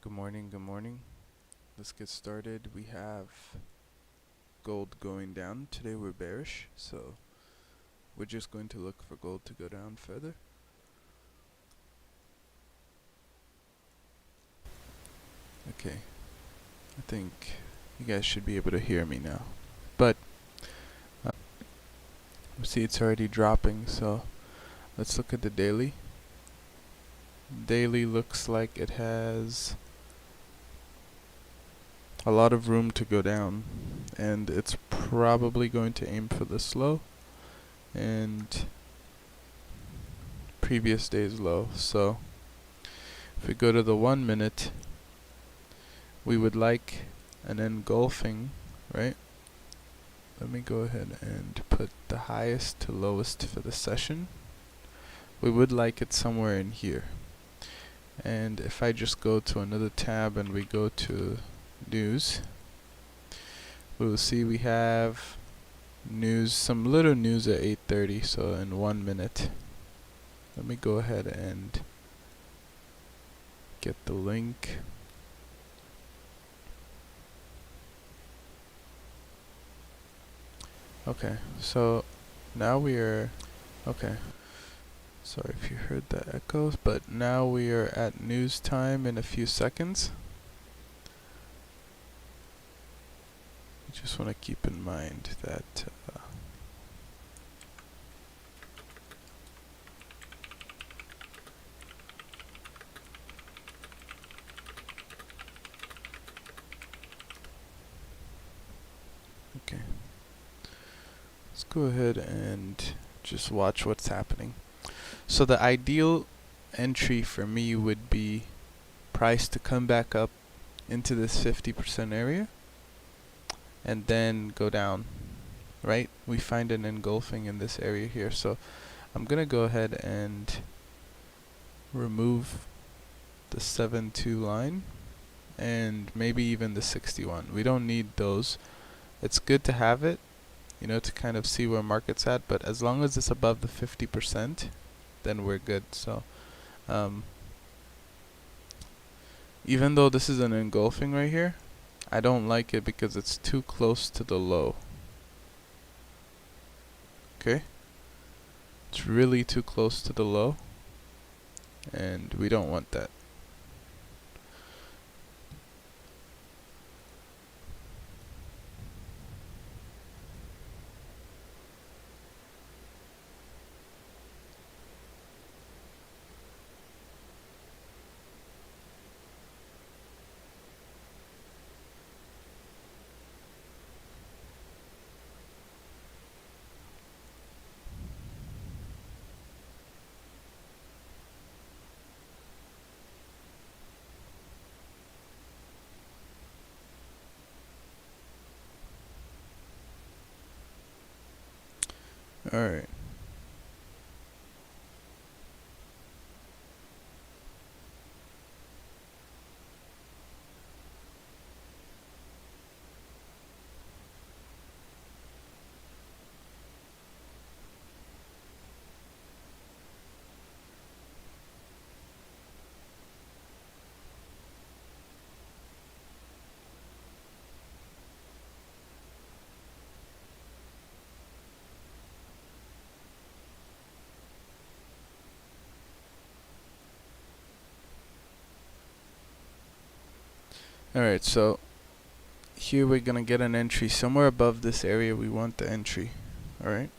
Good morning, good morning. Let's get started. We have gold going down. Today we're bearish, so we're just going to look for gold to go down further. Okay, I think you guys should be able to hear me now. But see it's already dropping, so let's look at the daily. Daily looks like it has a lot of room to go down, and it's probably going to aim for the low and previous day's low. So if we go to the 1 minute, we would like an engulfing, right? Let me go ahead and put the highest to lowest for the session. We would like it somewhere in here. And if I just go to another tab and we go to news, we will see we have news, some little news at 8:30, so in 1 minute. Let me go ahead and get the link. Okay, so now we are, okay, sorry if you heard the echoes, but now we are at news time in a few seconds. I just want to keep in mind that okay, let's go ahead and just watch what's happening. So the ideal entry for me would be price to come back up into this 50% area and then go down, right? We find an engulfing in this area here. So I'm gonna go ahead and remove the 7-2 line and maybe even the 61. We don't need those. It's good to have it, you know, to kind of see where market's at, but as long as it's above the 50%, then we're good. So even though this is an engulfing right here, I don't like it because it's too close to the low. Okay? It's really too close to the low, and we don't want that. Alright. Alright, so here we're gonna get an entry somewhere above this area. We want the entry. Alright.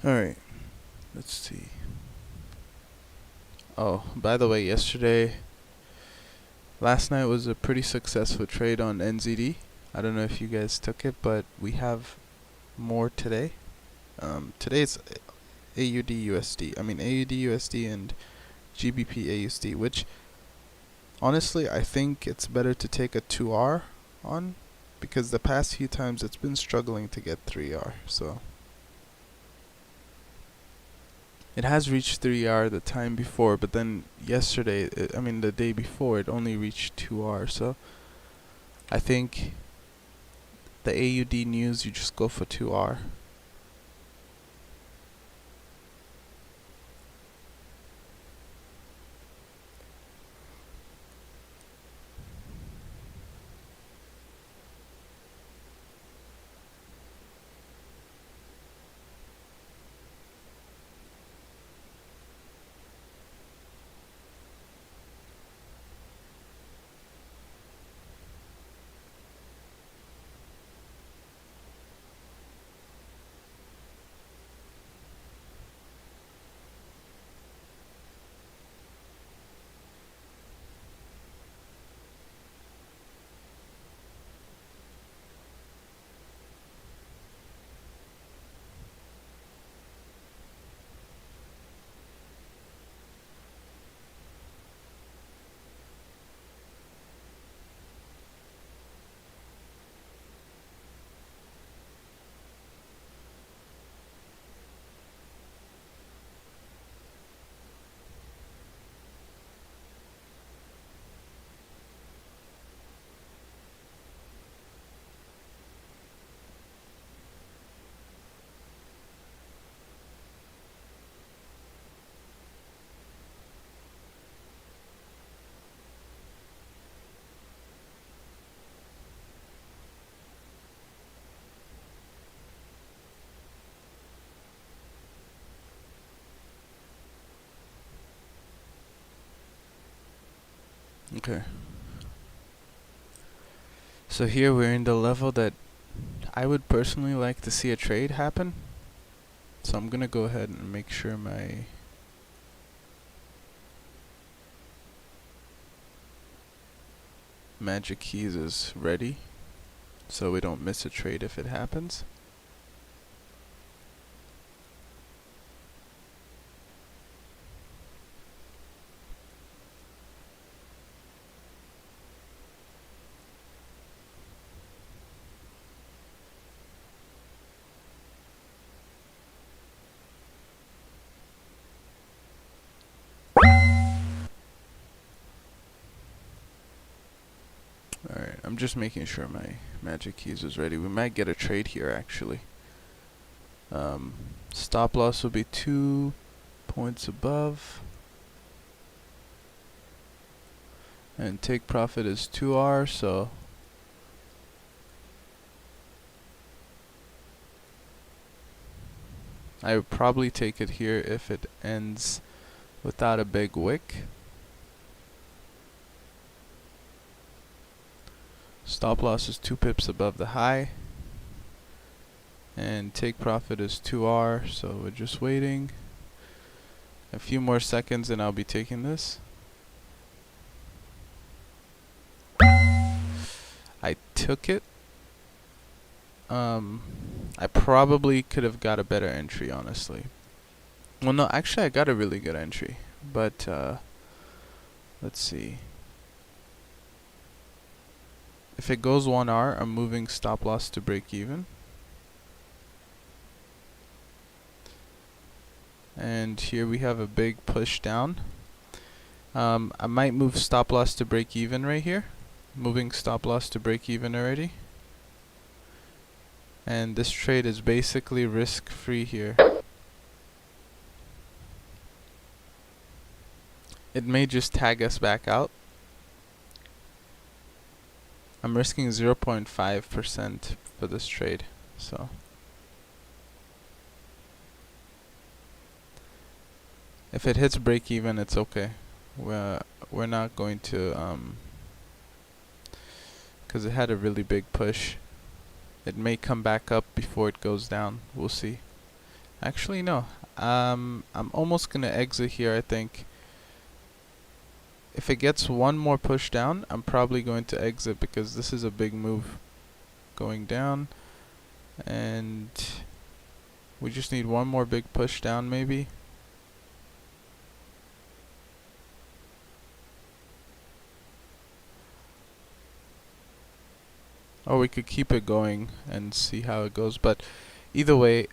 Alright, let's see. Oh, by the way, last night was a pretty successful trade on NZD. I don't know if you guys took it, but we have more today. Today's AUD USD. I mean AUD USD and GBP AUSD, which honestly I think it's better to take a 2R on, because the past few times it's been struggling to get 3R. So it has reached 3R the time before, but then yesterday, the day before, it only reached 2R. So I think the AUD news, you just go for 2R. Okay. So here we're in the level that I would personally like to see a trade happen. So I'm gonna go ahead and make sure my magic keys is ready, so we don't miss a trade if it happens. Alright, I'm just making sure my magic keys is ready. We might get a trade here actually. Stop loss will be 2 points above. And take profit is 2R, so I would probably take it here if it ends without a big wick. Stop loss is 2 pips above the high. And take profit is 2R, so we're just waiting a few more seconds and I'll be taking this. I took it. I probably could have got a better entry, honestly. Well, no, actually I got a really good entry, but let's see. If it goes 1R, I'm moving stop loss to break even. And here we have a big push down. I might move stop loss to break even right here. Moving stop loss to break even already. And this trade is basically risk free here. It may just tag us back out. I'm risking 0.5% for this trade, so if it hits break even, it's okay. We're not going to because it had a really big push. It may come back up before it goes down. We'll see. Actually, no. I'm almost gonna exit here, I think. If it gets one more push down, I'm probably going to exit because this is a big move going down. And we just need one more big push down maybe. Or we could keep it going and see how it goes. But either way,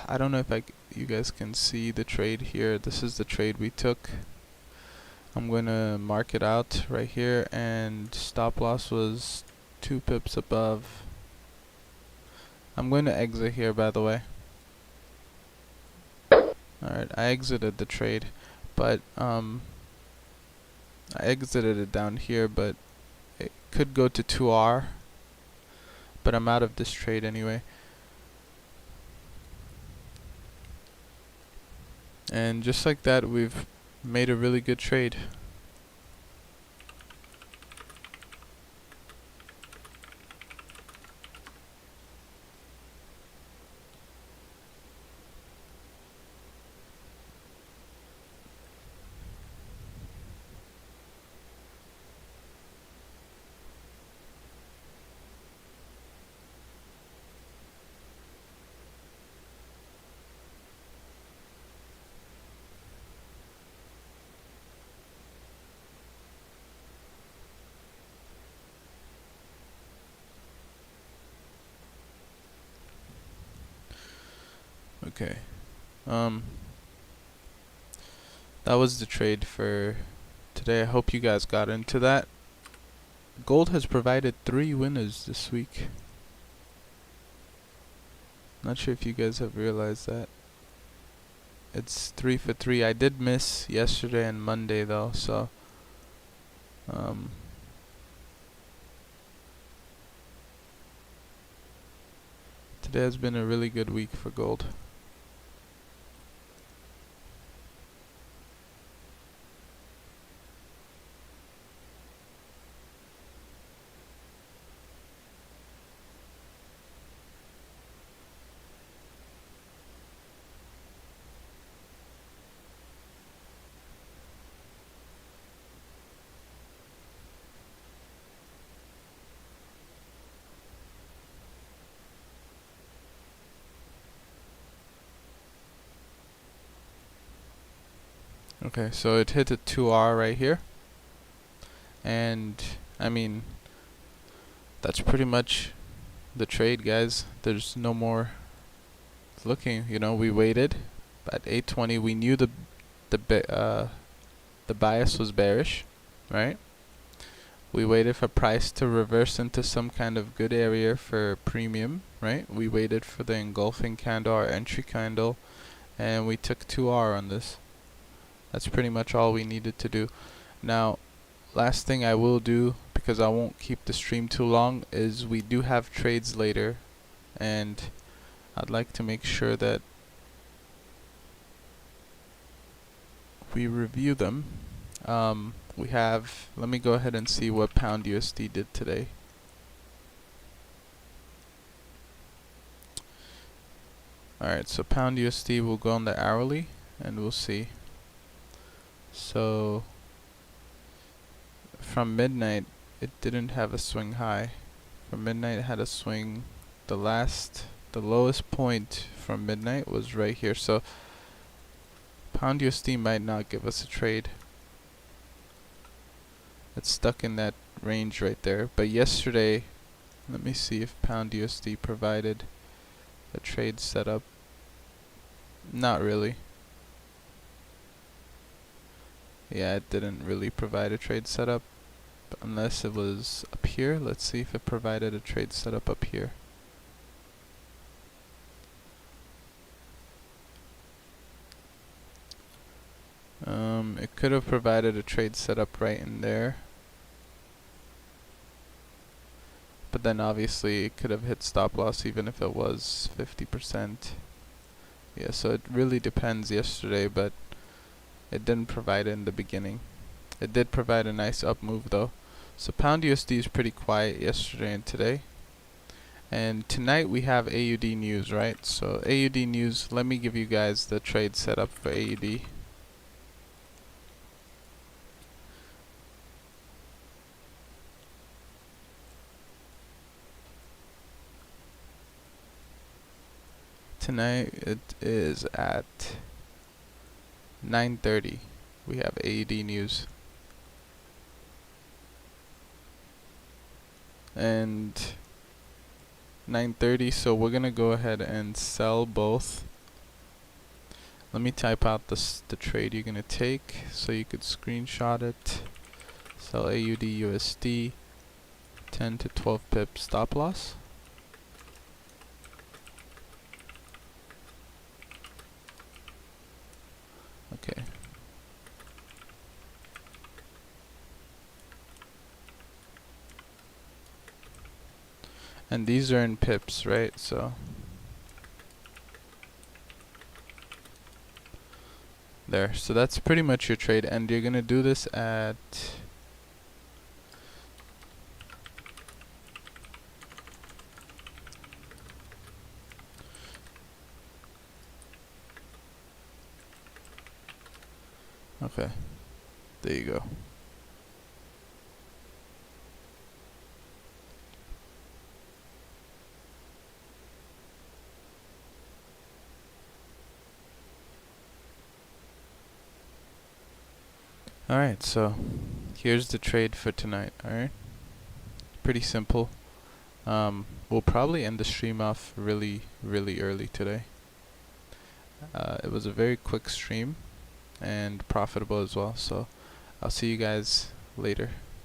I don't know if you guys can see the trade here. This is the trade we took. I'm going to mark it out right here, and stop loss was 2 pips above. I'm going to exit here, by the way. Alright, I exited the trade, but I exited it down here, but it could go to 2R, but I'm out of this trade anyway. And just like that, we've made a really good trade. Okay. That was the trade for today. I hope you guys got into that. Gold has provided 3 winners this week. Not sure if you guys have realized that. It's 3 for 3. I did miss yesterday and Monday though, so today has been a really good week for gold. Okay, so it hit a 2R right here. And I mean, that's pretty much the trade, guys. There's no more looking. You know, we waited at 820. We knew the bias was bearish, right? We waited for price to reverse into some kind of good area for premium, right? We waited for the engulfing candle, our entry candle, and we took 2R on this. That's pretty much all we needed to do. Now, last thing I will do, because I won't keep the stream too long, is we do have trades later, and I'd like to make sure that we review them. We have, let me go ahead and see what pound USD did today. Alright, so pound USD will go on the hourly, and we'll see. So from midnight, it didn't have a swing high. From midnight, it had a swing. The lowest point from midnight was right here. So pound USD might not give us a trade. It's stuck in that range right there. But yesterday, let me see if pound USD provided a trade setup. Not really. Yeah, it didn't really provide a trade setup, unless it was up here. Let's see if it provided a trade setup up here. It could have provided a trade setup right in there, but then obviously it could have hit stop loss even if it was 50%. Yeah, so it really depends yesterday, but it didn't provide it in the beginning. It did provide a nice up move though. So pound USD is pretty quiet yesterday and today. And tonight we have AUD news, right? So AUD news, let me give you guys the trade setup for AUD. Tonight it is at 9:30. We have AUD news. And 9:30, so we're gonna go ahead and sell both. Let me type out the trade you're gonna take so you could screenshot it. Sell AUD USD 10 to 12 pip stop loss. Okay. And these are in pips, right? So there. So that's pretty much your trade, and you're gonna do this at okay. There you go. Alright, so here's the trade for tonight, alright? Pretty simple. We'll probably end the stream off really early today. It was a very quick stream and profitable as well, so I'll see you guys later.